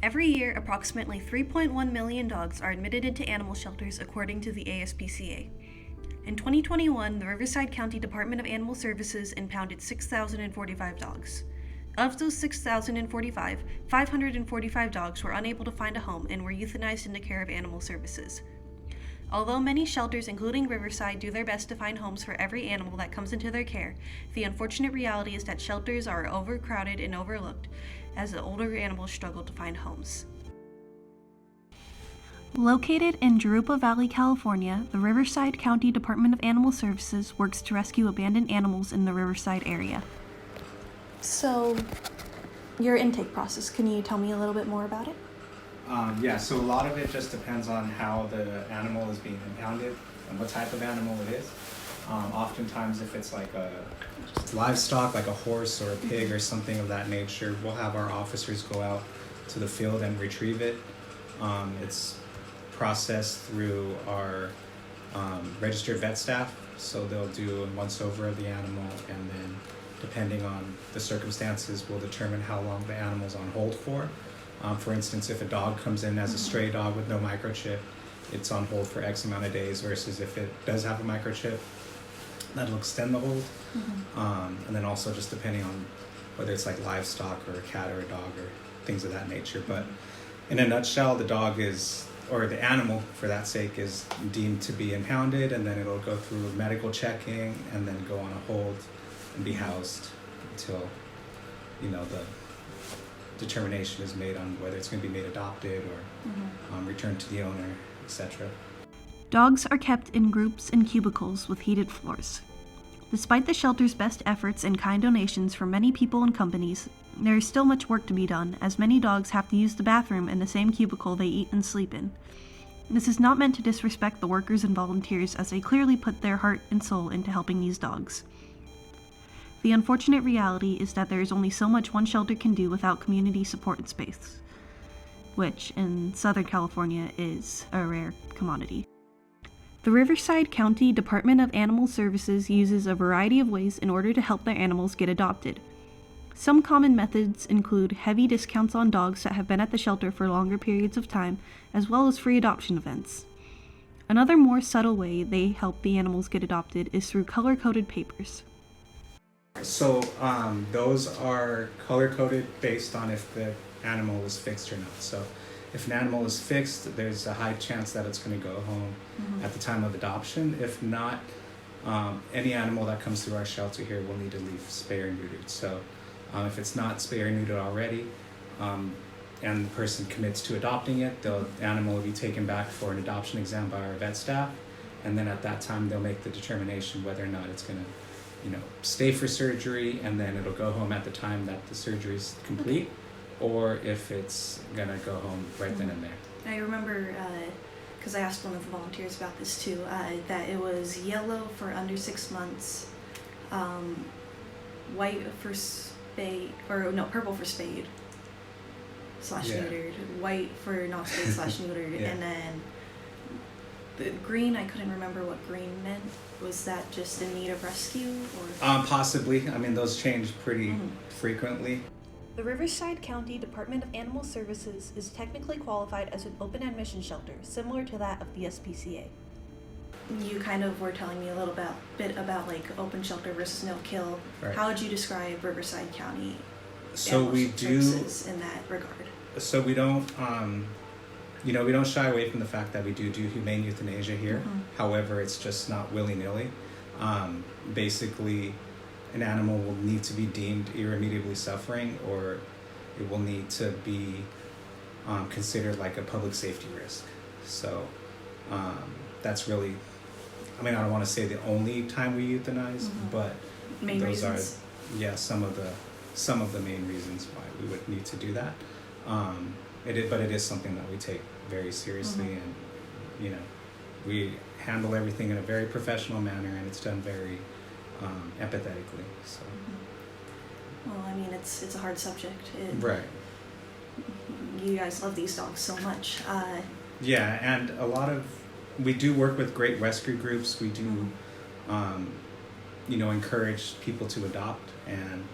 Every year, approximately 3.1 million dogs are admitted into animal shelters according to the ASPCA. In 2021, the Riverside County Department of Animal Services impounded 6,045 dogs. Of those 6,045, 545 dogs were unable to find a home and were euthanized in the care of animal services. Although many shelters, including Riverside, do their best to find homes for every animal that comes into their care, the unfortunate reality is that shelters are overcrowded and overlooked as the older animals struggle to find homes. Located in Jurupa Valley, California, the Riverside County Department of Animal Services works to rescue abandoned animals in the Riverside area. So, your intake process, can you tell me a little bit more about it? So a lot of it just depends on how the animal is being impounded and what type of animal it is. Oftentimes if it's like a livestock, like a horse or a pig or something of that nature, we'll have our officers go out to the field and retrieve it. It's processed through our registered vet staff, so they'll do a once over of the animal, and then depending on the circumstances, we'll determine how long the animal's on hold for. For instance, if a dog comes in as a stray dog with no microchip, it's on hold for X amount of days, versus if it does have a microchip, that'll extend the hold. And then also just depending on whether it's like livestock or a cat or a dog or things of that nature. But in a nutshell, the dog is, or the animal for that sake, is deemed to be impounded, and then it'll go through medical checking and then go on a hold and be housed until, the determination is made on whether it's going to be made adopted or returned to the owner, etc. Dogs are kept in groups in cubicles with heated floors. Despite the shelter's best efforts and kind donations from many people and companies, there is still much work to be done, as many dogs have to use the bathroom in the same cubicle they eat and sleep in. This is not meant to disrespect the workers and volunteers, as they clearly put their heart and soul into helping these dogs. The unfortunate reality is that there is only so much one shelter can do without community support and space, which in Southern California is a rare commodity. The Riverside County Department of Animal Services uses a variety of ways in order to help their animals get adopted. Some common methods include heavy discounts on dogs that have been at the shelter for longer periods of time, as well as free adoption events. Another more subtle way they help the animals get adopted is through color-coded papers. So those are color-coded based on if the animal is fixed or not. So if an animal is fixed, there's a high chance that it's going to go home at the time of adoption. If not, any animal that comes through our shelter here will need to leave spay or neutered. So if it's not spay or neutered already, and the person commits to adopting it, the animal will be taken back for an adoption exam by our vet staff, and then at that time they'll make the determination whether or not it's going to stay for surgery, and then it'll go home at the time that the surgery is complete, or if it's gonna go home right then and there. I remember, because I asked one of the volunteers about this too, that it was yellow for under 6 months, white for purple for spayed / neutered, white for not spayed / neutered, and then the green, I couldn't remember what green meant. Was that just in need of rescue, or? Possibly. I mean, those change pretty frequently. The Riverside County Department of Animal Services is technically qualified as an open admission shelter, similar to that of the SPCA. You kind of were telling me a little bit about like open shelter versus no kill. Right. How would you describe Riverside County Services in that regard? So we don't, we don't shy away from the fact that we do humane euthanasia here. However, it's just not willy-nilly. Basically, an animal will need to be deemed irremediably suffering, or it will need to be considered like a public safety risk. So that's really, I don't want to say the only time we euthanize, but main those reasons. are some of the main reasons why we would need to do that. But it is something that we take very seriously, and we handle everything in a very professional manner, and it's done very empathetically. So. Well, it's a hard subject. Right. You guys love these dogs so much. Yeah, and we do work with great rescue groups. We do, encourage people to adopt, and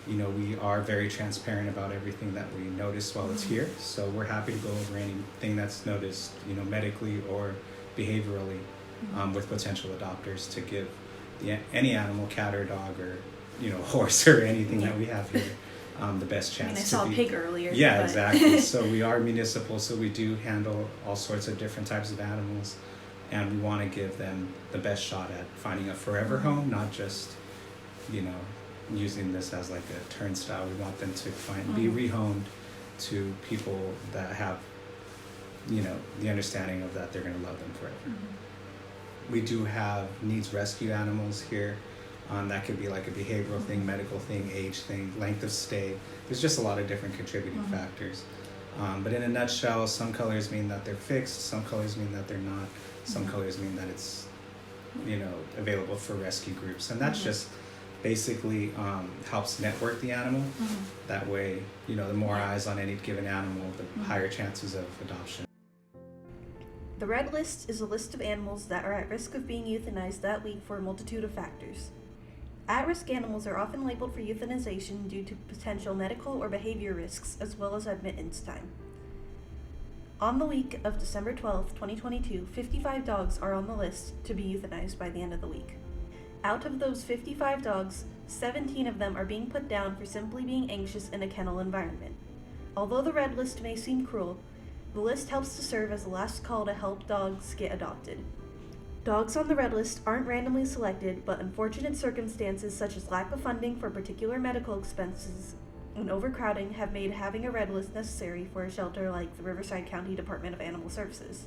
we are very transparent about everything that we notice while it's here. So we're happy to go over anything that's noticed, medically or behaviorally, with potential adopters to give any animal, cat or dog or, horse or anything that we have here, the best chance. I saw a pig earlier. Yeah, but... exactly. So we are municipal, so we do handle all sorts of different types of animals, and we want to give them the best shot at finding a forever home, not just, using this as like a turnstile. We want them to be rehomed to people that have, the understanding of that they're going to love them forever. We do have needs rescue animals here. That could be like a behavioral thing, medical thing, age thing, length of stay. There's just a lot of different contributing factors. But in a nutshell, some colors mean that they're fixed, some colors mean that they're not, some colors mean that it's, available for rescue groups. And that's just basically helps network the animal. That way, the more eyes on any given animal, the higher chances of adoption. The Red List is a list of animals that are at risk of being euthanized that week for a multitude of factors. At-risk animals are often labeled for euthanization due to potential medical or behavior risks, as well as admittance time. On the week of December 12, 2022, 55 dogs are on the list to be euthanized by the end of the week. Out of those 55 dogs, 17 of them are being put down for simply being anxious in a kennel environment. Although the Red List may seem cruel, the list helps to serve as a last call to help dogs get adopted. Dogs on the Red List aren't randomly selected, but unfortunate circumstances such as lack of funding for particular medical expenses and overcrowding have made having a Red List necessary for a shelter like the Riverside County Department of Animal Services.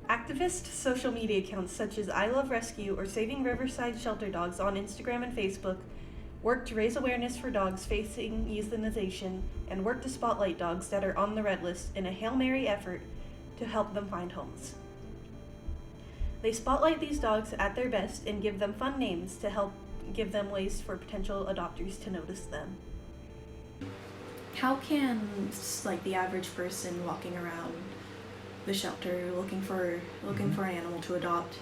Activist social media accounts such as I Love Rescue or Saving Riverside Shelter Dogs on Instagram and Facebook work to raise awareness for dogs facing euthanization and work to spotlight dogs that are on the Red List in a Hail Mary effort to help them find homes. They spotlight these dogs at their best and give them fun names to help give them ways for potential adopters to notice them. How can the average person walking around the shelter looking for an animal to adopt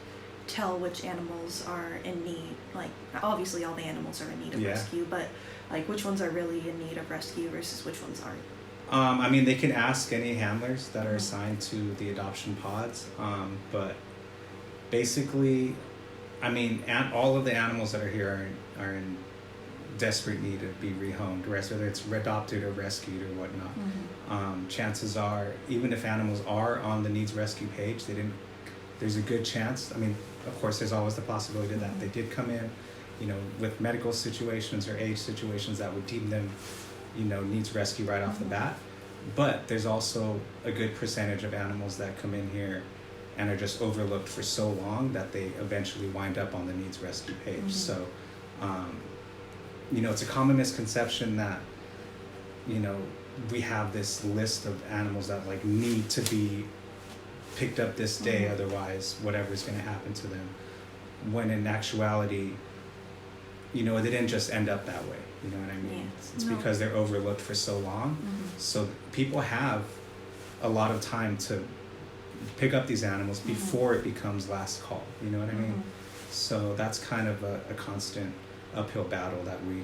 tell which animals are in need? Obviously all the animals are in need of rescue, but which ones are really in need of rescue versus which ones aren't? They can ask any handlers that are assigned to the adoption pods, but basically, all of the animals that are here are in desperate need to be rehomed, whether it's adopted or rescued or whatnot. Chances are, even if animals are on the needs rescue page, there's a good chance. Of course, there's always the possibility that they did come in, with medical situations or age situations that would deem them, needs rescue right off the bat. But there's also a good percentage of animals that come in here and are just overlooked for so long that they eventually wind up on the needs rescue page. So, it's a common misconception that, we have this list of animals that need to be picked up this day, otherwise whatever's going to happen to them, when in actuality, they didn't just end up that way. You know what I mean? It's because they're overlooked for so long. So people have a lot of time to pick up these animals before it becomes last call. You know what I mean? So that's kind of a constant uphill battle that we,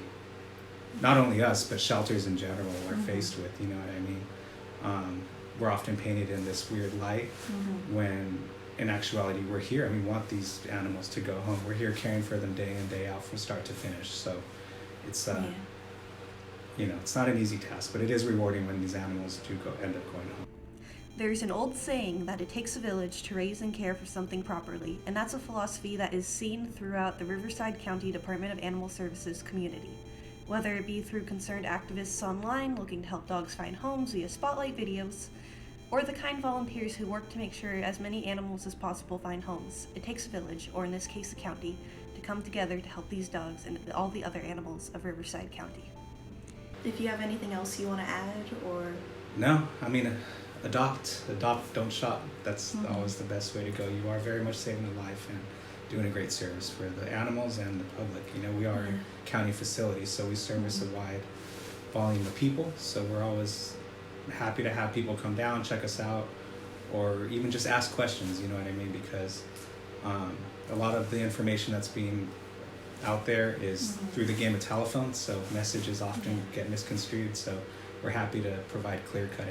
not only us, but shelters in general are faced with. You know what I mean? We're often painted in this weird light when in actuality we're here and we want these animals to go home. We're here caring for them day in, day out from start to finish. So it's it's not an easy task, but it is rewarding when these animals do end up going home. There's an old saying that it takes a village to raise and care for something properly, and that's a philosophy that is seen throughout the Riverside County Department of Animal Services community. Whether it be through concerned activists online looking to help dogs find homes via spotlight videos, or the kind volunteers who work to make sure as many animals as possible find homes, it takes a village, or in this case a county, to come together to help these dogs and all the other animals of Riverside County. If you have anything else you want to add, or... No, adopt, don't shop. That's always the best way to go. You are very much saving a life and doing a great service for the animals and the public. We are a county facility, so we service a wide volume of people. So we're always happy to have people come down, check us out, or even just ask questions, you know what I mean? Because a lot of the information that's being out there is through the game of telephone, so messages often get misconstrued. So we're happy to provide clear-cut